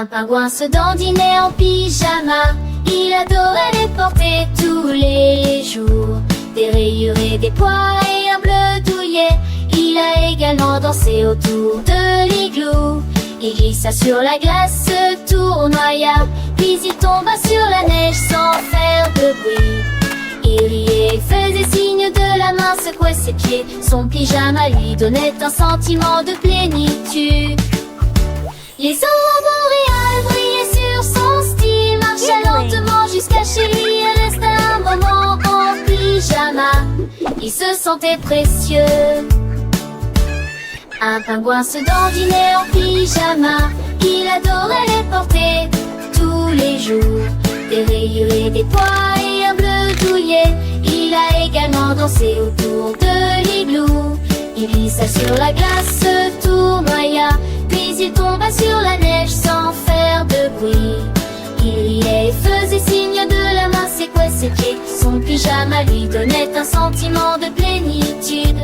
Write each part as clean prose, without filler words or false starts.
Un pingouin se dandinait en pyjama. Il adorait les porter tous les jours. Des rayures et des pois et un bleu douillet. Il a également dansé autour de l'igloo. Il glissa sur la glace, se tournoya, puis il tomba sur la neige sans faire de bruit. Il riait, faisait signe de la main, secouait ses pieds. Son pyjama lui donnait un sentiment de plénitude. Les aurores boréales brillaient sur son style. Marcha lentement jusqu'à chez lui et resta un moment en pyjama. Il se sentait précieux. Un pingouin se dandinait en pyjama. Il adorait les porter tous les jours. Des rayures et des pois et un bleu douillet. Il a également dansé autour de l'igloo. Il glissa sur la glace, se tournoya, puis il tomba sur la neige sans faire de bruit. Il riait et faisait signe de la main, secouait ses pieds. Son pyjama lui donnait un sentiment de plénitude.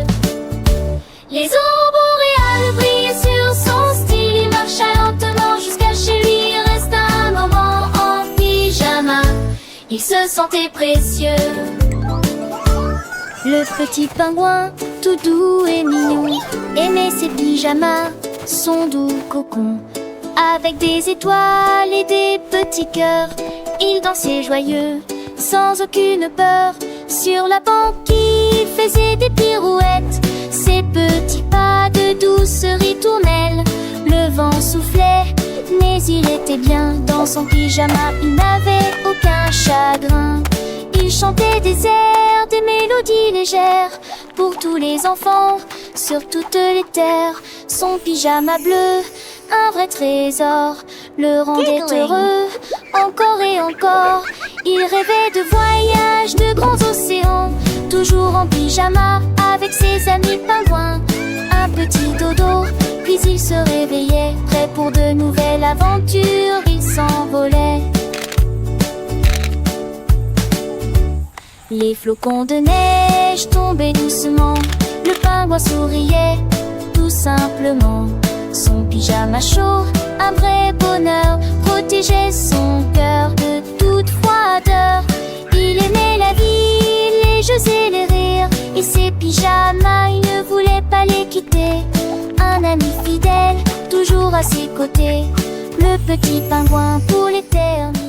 Les aurores boréales brillaient sur son style. Il marcha lentement jusqu'à chez lui et resta un moment en pyjama. Il se sentait précieux. Le petit pingouin, tout doux et mignon, aimait ses pyjamas, son doux cocon. Avec des étoiles et des petits cœurs, il dansait joyeux, sans aucune peur. Sur la banquise, faisait des pirouettes. Ses petits pas de douce ritournelle. Le vent soufflait, mais il était bien. Dans son pyjama, il n'avait aucun chagrin. Il chantait des airs, des mélodies légères pour tous les enfants, sur toutes les terres. Son pyjama bleu, un vrai trésor, le rendait heureux, encore et encore. Il rêvait de voyages, de grands océans, toujours en pyjama avec ses amis pingouins. Un petit dodo, puis il se réveillait, prêt pour de nouvelles aventures. Il s'envolait. Les flocons de neige tombaient doucement. Le pingouin souriait, tout simplement. Son pyjama chaud, un vrai bonheur, protégeait son cœur de toute froideur. Il aimait la vie, les jeux et les rires, et ses pyjamas, il ne voulait pas les quitter. Un ami fidèle, toujours à ses côtés, le petit pingouin pour l'éternité.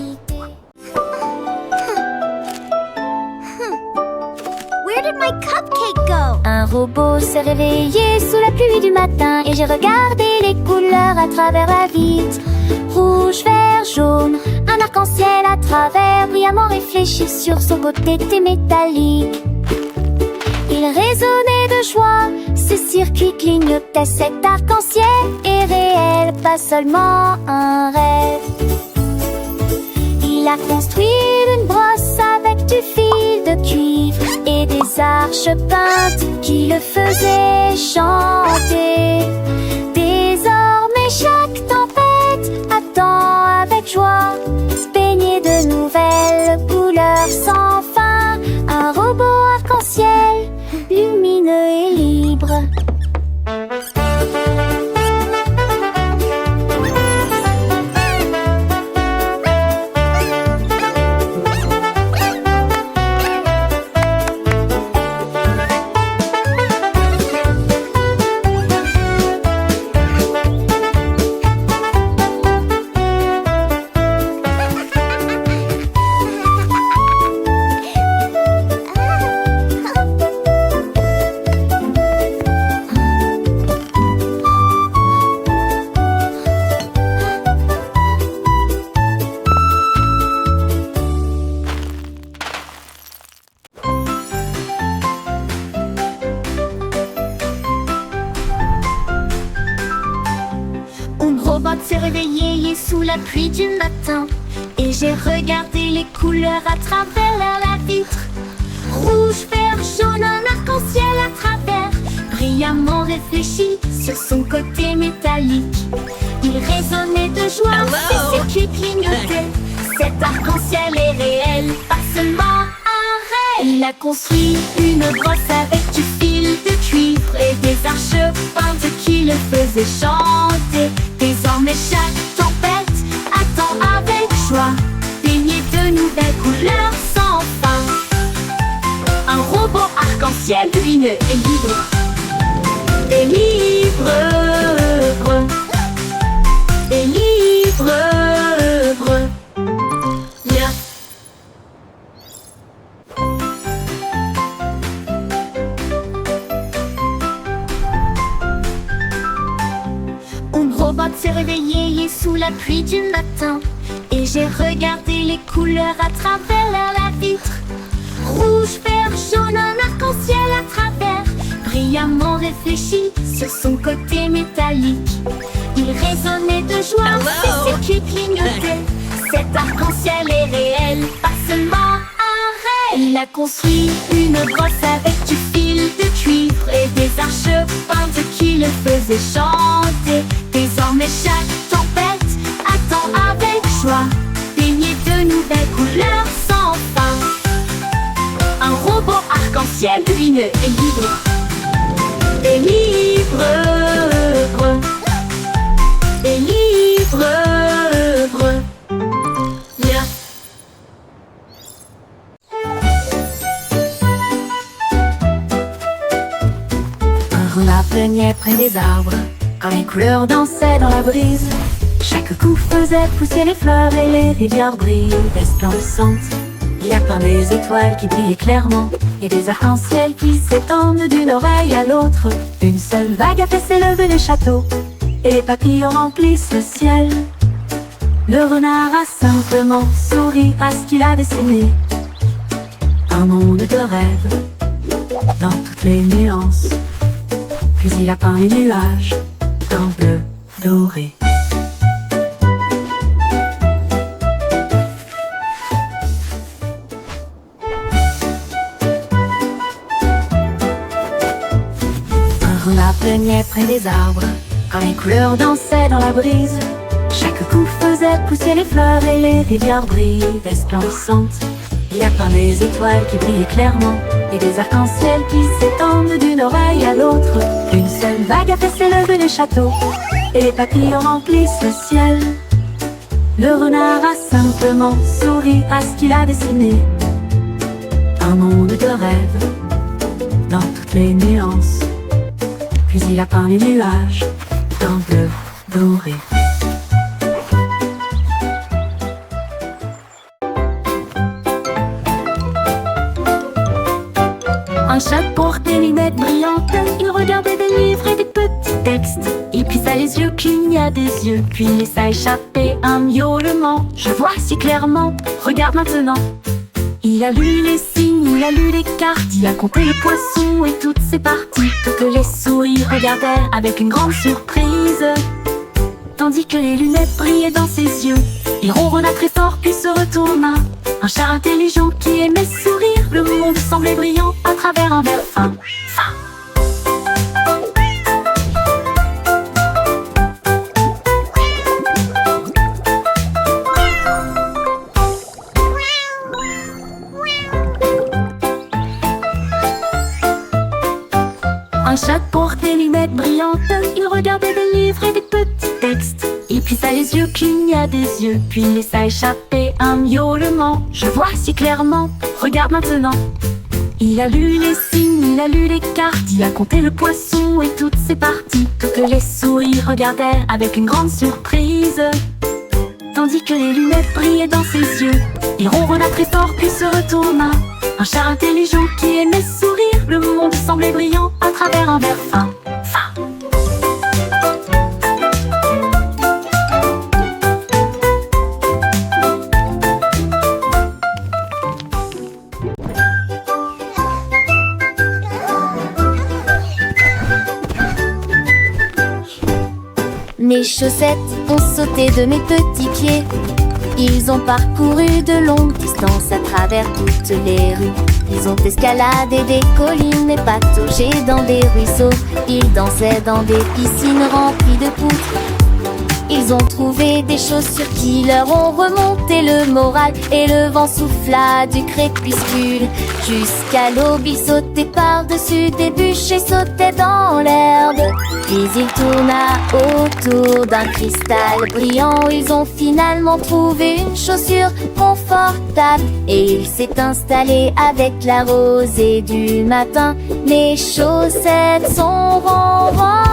Where did my cupcake go? Un robot s'est réveillé sous la pluie du matin, et j'ai regardé les couleurs à travers la vitre. Rouge, vert, jaune, un arc-en-ciel à travers, brillamment réfléchi sur son côté métallique. Il résonnait de joie, ses circuits clignotaient. Cet arc-en-ciel est réel, pas seulement un rêve. Il a construit une brosse avec du fil de cuivre et des arches peintes qui le faisaient chanter. Désormais chaque tempête attend avec joie, baigné de nouvelles couleurs sans fin. Un robot arc-en-ciel, lumineux et libre. S'est réveillé sous la pluie du matin, et j'ai regardé les couleurs à travers la vitre. Rouge, vert, jaune, un arc-en-ciel à travers, brillamment réfléchi sur son côté métallique. Il résonnait de joie, ses circuits clignotaient. Cet arc-en-ciel est réel, pas seulement un rêve. Il a construit une brosse avec du fil de cuivre et des arches peintes qui le faisaient chanter. Désormais chaque tempête joie, baigné de nouvelles couleurs sans fin. Un robot arc-en-ciel lumineux et libre. Délivre, délivre, viens. Un robot s'est réveillé sous la pluie du matin, et j'ai regardé les couleurs à travers la vitre. Rouge, vert, jaune, un arc-en-ciel à travers, brillamment réfléchi sur son côté métallique. Il résonnait de joie, ses yeux clignotaient. Cet arc-en-ciel est réel, pas seulement un rêve. Il a construit une brosse avec du fil de cuivre et des arches peintes qui le faisaient chanter. Désormais chaque tempête attend avec joie, baigné de nouvelles couleurs sans fin. Un robot arc-en-ciel lumineux et libre. Délivre, délivre, viens. Un renard plaignait près des arbres, quand les couleurs dansaient dans la brise. Chaque coup faisait pousser les fleurs et les rivières brillent resplendissantes. Il y a plein des étoiles qui brillent clairement et des arcs-en-ciel qui s'étendent d'une oreille à l'autre. Une seule vague a fait s'élever les châteaux et les papillons remplissent le ciel. Le renard a simplement souri à ce qu'il a dessiné. Un monde de rêve dans toutes les nuances. Puis il a peint les nuages en bleu doré. Un renard plaignait près des arbres, quand les couleurs dansaient dans la brise. Chaque coup faisait pousser les fleurs et les rivières brillent resplendissantes. Il y a plein des étoiles qui brillent clairement et des arcs-en-ciel qui s'étendent d'une oreille à l'autre. Une seule vague a fait s'élever les châteaux et les papillons remplissent le ciel. Le renard a simplement souri à ce qu'il a dessiné. Un monde de rêve dans toutes les nuances. Puis il a peint les nuages en bleu doré. Un chat porte des lunettes brillantes, il regardait des livres et des petits textes. Il plissa les yeux, cligna des yeux, puis laissa échapper un miaulement. Je vois si clairement, regarde maintenant. Il a lu les signes, il a lu les cartes, il a compté les poissons et toutes ses parties. Que les souris regardaient avec une grande surprise, tandis que les lunettes brillaient dans ses yeux. Il ronronna très fort puis se retourna. Un chat intelligent qui aimait sourire, le monde semblait brillant à travers un verre fin. Un chat porte des lunettes brillantes, il regardait des livres et des petits textes. Il plissa les yeux, cligna des yeux, puis laissa échapper un miaulement. Je vois si clairement, regarde maintenant. Il a lu les signes, il a lu les cartes, il a compté le poisson et toutes ses parties. Que les souris regardaient avec une grande surprise, tandis que les lunettes brillaient dans ses yeux. Il ronronna très fort puis se retourna. Un chat intelligent qui aimait sourire, le monde semblait brillant à travers un verre fin. Mes chaussettes ont sauté de mes petits pieds. Ils ont parcouru de longues distances à travers toutes les rues. Ils ont escaladé des collines et pataugé dans des ruisseaux. Ils dansaient dans des piscines remplies de poutres. Ils ont trouvé des chaussures qui leur ont remonté le moral. Et le vent souffla du crépuscule jusqu'à l'aube. Ils sautaient par-dessus des bûches et sautaient dans l'herbe. Puis il tourna autour d'un cristal brillant. Ils ont finalement trouvé une chaussure confortable. Et il s'est installé avec la rosée du matin. Mes chaussettes sont ronron.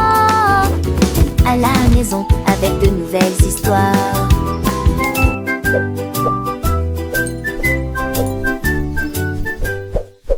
À la maison avec de nouvelles histoires.